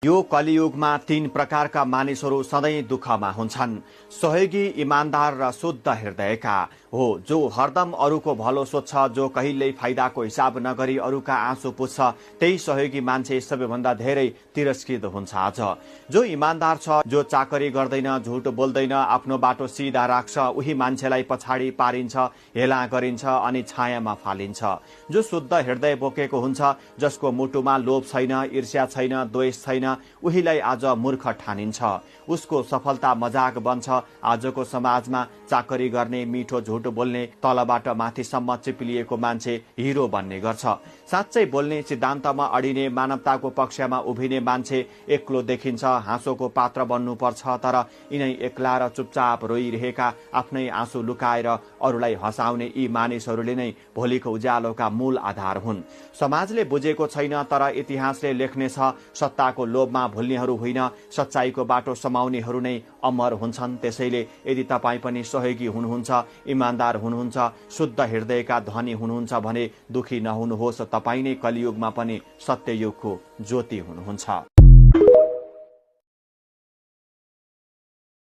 यो कलियुगमा 3 प्रकारका मानिसहरू सधैँ दुःखमा हुन्छन्। सहयोगी, इमान्दार र शुद्ध हृदयका हो, जो हरदम अरूको भलो सोच्छ, जो कहिल्यै फाइदाको हिसाब नगरी अरूका आँसु पुज्छ। त्यही सहयोगी मान्छे सबैभन्दा धेरै तिरस्कृत हुन्छ आज। जो इमान्दार छ, जो चाकरी गर्दैन, झुट बोल्दैन, आफ्नो बाटो सिधा राख्छ, उही मान्छेलाई पछाडि पारिन्छ, हेला गरिन्छ अनि छायामा फालिन्छ। जो शुद्ध हृदय बोकेको हुन्छ, जसको मुटुमा लोभ छैन, ईर्ष्या छैन, द्वेष छैन, उहीलाई आज मूर्ख ठानिन्छ। उसको सफलता मजाक बन्छ। आजको समाजमा चाकरी गर्ने, मिठो झुट बोल्ने, तलबाट माथिसम्म चिप्लिएको मान्छे हिरो बन्ने गर्छ। साँच्चै बोल्ने, सिद्धान्तमा अडिने, मानवताको पक्षमा उभिने मान्छे एक्लो देखिन्छ, हाँसोको पात्र बन्नुपर्छ। तर यिनै एक्ला र चुपचाप रोइरहेका, आफ्नै आँसु लुकाएर अरूलाई हँसाउने यी मानिसहरूले नै भोलिको उज्यालोका मूल आधार हुन्। समाजले बुझेको छैन, तर इतिहासले लेख्नेछ, सत्ताको लोभमा भुल्नेहरू होइन, सच्चाईको बाटो समाउनेहरू नै अमर हुन्छन्। त्यसैले यदि तपाईँ पनि सहयोगी हुनुहुन्छ, इमान्दार हुनुहुन्छ, शुद्ध हृदयका धनी हुनुहुन्छ भने दुखी नहुनुहोस्। तपाईँ नै कलियुगमा पनि सत्ययुगको ज्योति हुनुहुन्छ।